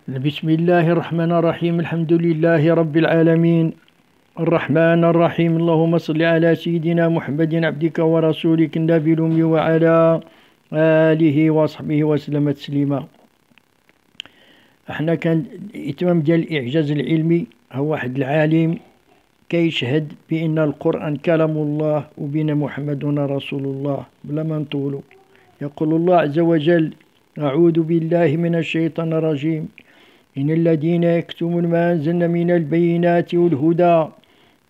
بسم الله الرحمن الرحيم الحمد لله رب العالمين الرحمن الرحيم اللهم صل على سيدنا محمد عبدك ورسولك النبي الأمي وعلى آله وصحبه وسلم تسليما. احنا كان إتمام ديال الإعجاز العلمي هو واحد العالم كيشهد بأن القرآن كلام الله وبأن محمد رسول الله بلا ما نطولو. يقول الله عز وجل: أعوذ بالله من الشيطان الرجيم إن الذين يكتمون ما أنزلنا من البينات والهدى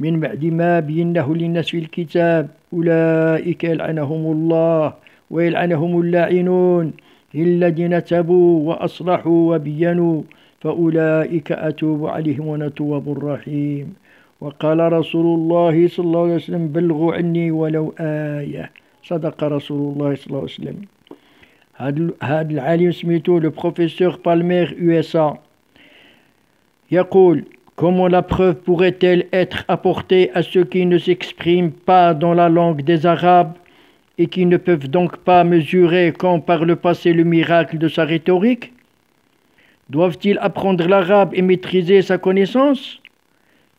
من بعد ما بيناه للناس في الكتاب أولئك يلعنهم الله ويلعنهم اللاعنون إلا الذين تابوا وأصلحوا وبينوا فأولئك أتوب عليهم وأنا التواب الرحيم. وقال رسول الله صلى الله عليه وسلم: بلغوا عني ولو آية. صدق رسول الله صلى الله عليه وسلم. هذا العالم سميتو le professeur Palmer USA يقول: Comment la preuve pourrait-elle être apportée à ceux qui ne s'expriment pas dans la langue des Arabes et qui ne peuvent donc pas mesurer comme par le passé le miracle de sa rhétorique? Doivent-ils apprendre l'arabe et maîtriser sa connaissance?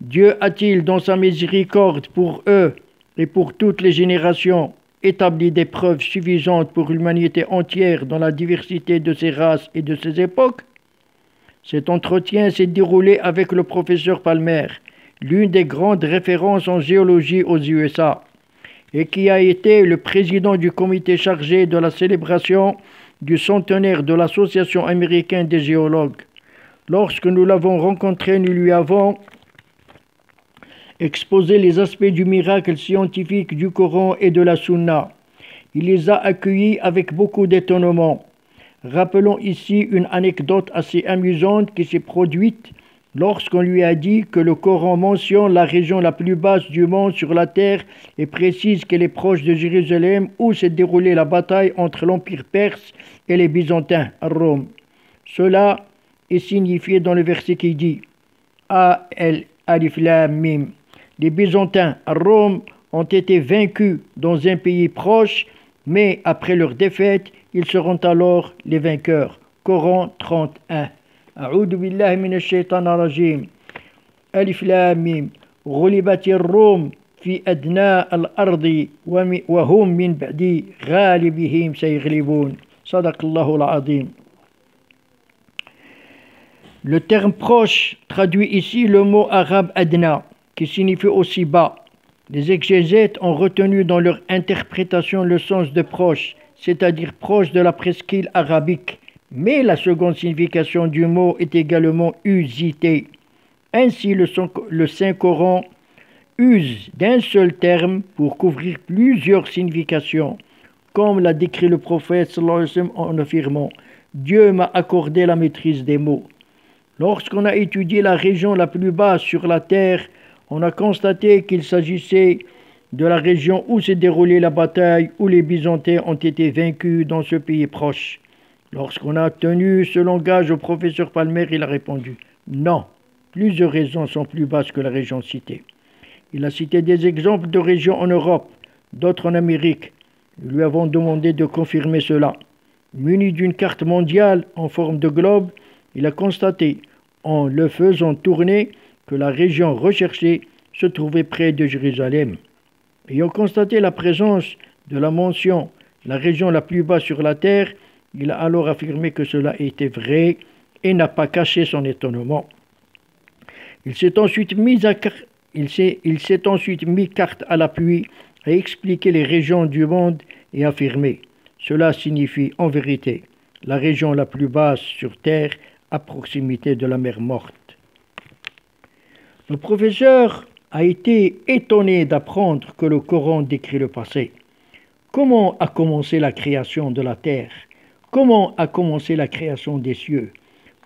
Dieu a-t-il dans sa miséricorde pour eux et pour toutes les générations établi des preuves suffisantes pour l'humanité entière dans la diversité de ses races et de ses époques? Cet entretien s'est déroulé avec le professeur Palmer, l'une des grandes références en géologie aux USA, et qui a été le président du comité chargé de la célébration du centenaire de l'Association américaine des géologues. Lorsque nous l'avons rencontré, nous lui avons exposé les aspects du miracle scientifique du Coran et de la Sunna. Il les a accueillis avec beaucoup d'étonnement. Rappelons ici une anecdote assez amusante qui s'est produite lorsqu'on lui a dit que le Coran mentionne la région la plus basse du monde sur la terre et précise qu'elle est proche de Jérusalem où s'est déroulée la bataille entre l'Empire perse et les Byzantins à Rome. Cela est signifié dans le verset qui dit Alif Lam Mim. Les Byzantins à Rome ont été vaincus dans un pays proche, mais après leur défaite, ils seront alors les vainqueurs. Coran 31. A'udhu billahi minash shaitanir rajim. Alif Lam Mim. Ghulibatir Rum fi adna al-ardi wa hum min ba'di ghalibihim sayaghlibun. Sadaqallahu al-azim. Le terme proche traduit ici le mot arabe adna, qui signifie aussi bas. Les exégètes ont retenu dans leur interprétation le sens de proche, c'est-à-dire proche de la presqu'île arabique, mais la seconde signification du mot est également usité. Ainsi, le Saint-Coran use d'un seul terme pour couvrir plusieurs significations, comme l'a décrit le prophète sallallahu alayhi wa sallam en affirmant: Dieu m'a accordé la maîtrise des mots. Lorsqu'on a étudié la région la plus basse sur la terre, on a constaté qu'il s'agissait de la région où s'est déroulée la bataille où les Byzantins ont été vaincus dans ce pays proche. Lorsqu'on a tenu ce langage au professeur Palmer, il a répondu: non, plusieurs raisons sont plus basses que la région citée. Il a cité des exemples de régions en Europe, d'autres en Amérique. Nous lui avons demandé de confirmer cela. Muni d'une carte mondiale en forme de globe, il a constaté, en le faisant tourner, que la région recherchée se trouvait près de Jérusalem. Ayant constaté la présence de la mention « la région la plus basse sur la terre », il a alors affirmé que cela était vrai et n'a pas caché son étonnement. Il s'est ensuite mis carte à l'appui à expliquer les régions du monde et affirmé: cela signifie en vérité la région la plus basse sur terre à proximité de la mer Morte. Le professeur a été étonné d'apprendre que le Coran décrit le passé. Comment a commencé la création de la terre? Comment a commencé la création des cieux?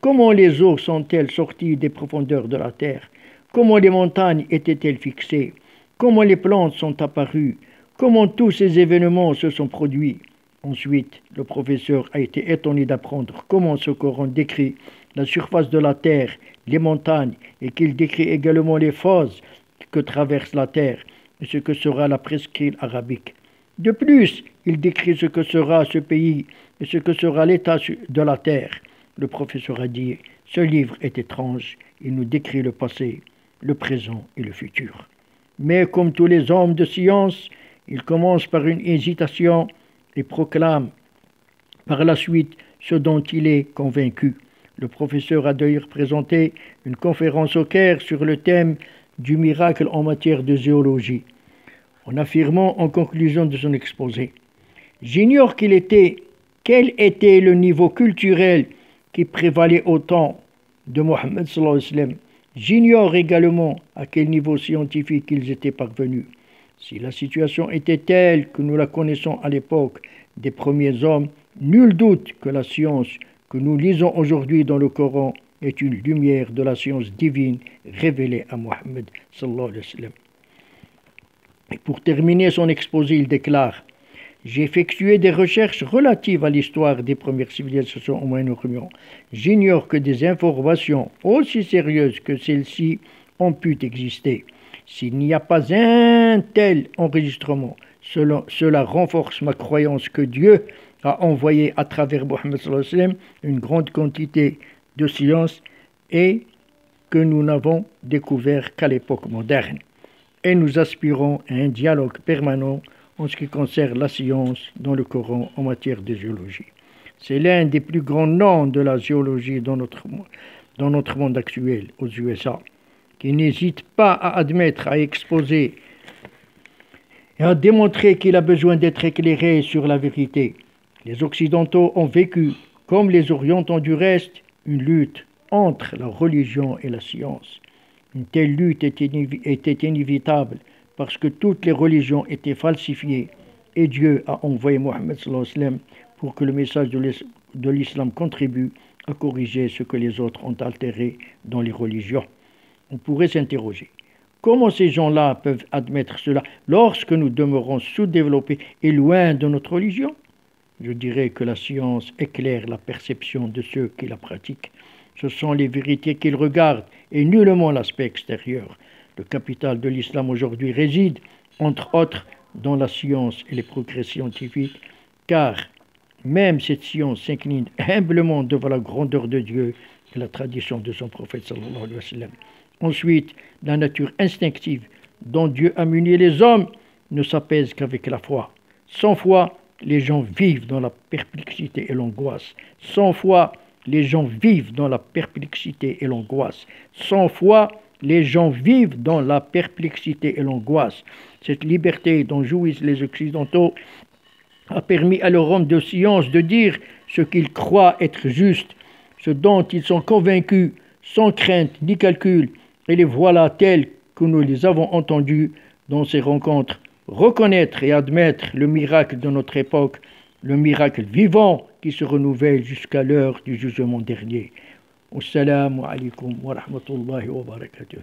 Comment les eaux sont-elles sorties des profondeurs de la terre? Comment les montagnes étaient-elles fixées? Comment les plantes sont apparues? Comment tous ces événements se sont produits? Ensuite, le professeur a été étonné d'apprendre comment ce Coran décrit la surface de la terre, les montagnes, et qu'il décrit également les phases que traverse la terre et ce que sera la presqu'île arabique. De plus, il décrit ce que sera ce pays et ce que sera l'état de la terre. Le professeur a dit, ce livre est étrange, il nous décrit le passé, le présent et le futur. Mais comme tous les hommes de science, il commence par une hésitation et proclame par la suite ce dont il est convaincu. Le professeur a d'ailleurs présenté une conférence au Caire sur le thème du miracle en matière de zoologie, en affirmant en conclusion de son exposé: J'ignore quel était le niveau culturel qui prévalait au temps de Mohammed sallallahu alayhi wa sallam. J'ignore également à quel niveau scientifique ils étaient parvenus. Si la situation était telle que nous la connaissons à l'époque des premiers hommes, nul doute que la science que nous lisons aujourd'hui dans le Coran est une lumière de la science divine révélée à Mohammed sallallahu alayhi wa sallam. Et pour terminer son exposé, il déclare: J'ai effectué des recherches relatives à l'histoire des premières civilisations au Moyen-Orient. J'ignore que des informations aussi sérieuses que celles-ci ont pu exister. S'il n'y a pas un tel enregistrement, cela renforce ma croyance que Dieu a envoyé à travers Mohammed sallallahu alayhi wa sallam une grande quantité de science et que nous n'avons découvert qu'à l'époque moderne. Et nous aspirons à un dialogue permanent en ce qui concerne la science dans le Coran en matière de géologie. C'est l'un des plus grands noms de la géologie dans notre monde actuel, aux USA, qui n'hésite pas à admettre, à exposer et à démontrer qu'il a besoin d'être éclairé sur la vérité. Les Occidentaux ont vécu, comme les Orientaux du reste, une lutte entre la religion et la science. Une telle lutte était inévitable parce que toutes les religions étaient falsifiées et Dieu a envoyé Mohammed sallallahu alayhi wa sallam pour que le message de l'islam contribue à corriger ce que les autres ont altéré dans les religions. On pourrait s'interroger: comment ces gens-là peuvent admettre cela lorsque nous demeurons sous-développés et loin de notre religion? Je dirais que la science éclaire la perception de ceux qui la pratiquent. Ce sont les vérités qu'ils regardent et nullement l'aspect extérieur. Le capital de l'islam aujourd'hui réside, entre autres, dans la science et les progrès scientifiques, car même cette science s'incline humblement devant la grandeur de Dieu et la tradition de son prophète sallallahu alayhi wa sallam. Ensuite, la nature instinctive dont Dieu a muni les hommes ne s'apaise qu'avec la foi. Sans foi, les gens vivent dans la perplexité et l'angoisse. Sans foi, les gens vivent dans la perplexité et l'angoisse. Sans foi, les gens vivent dans la perplexité et l'angoisse. Cette liberté dont jouissent les Occidentaux a permis à leur homme de science de dire ce qu'ils croient être juste, ce dont ils sont convaincus, sans crainte ni calcul, et les voilà tels que nous les avons entendus dans ces rencontres. Reconnaître et admettre le miracle de notre époque, le miracle vivant qui se renouvelle jusqu'à l'heure du jugement dernier. Assalamu alaikum wa rahmatullahi wa barakatuh.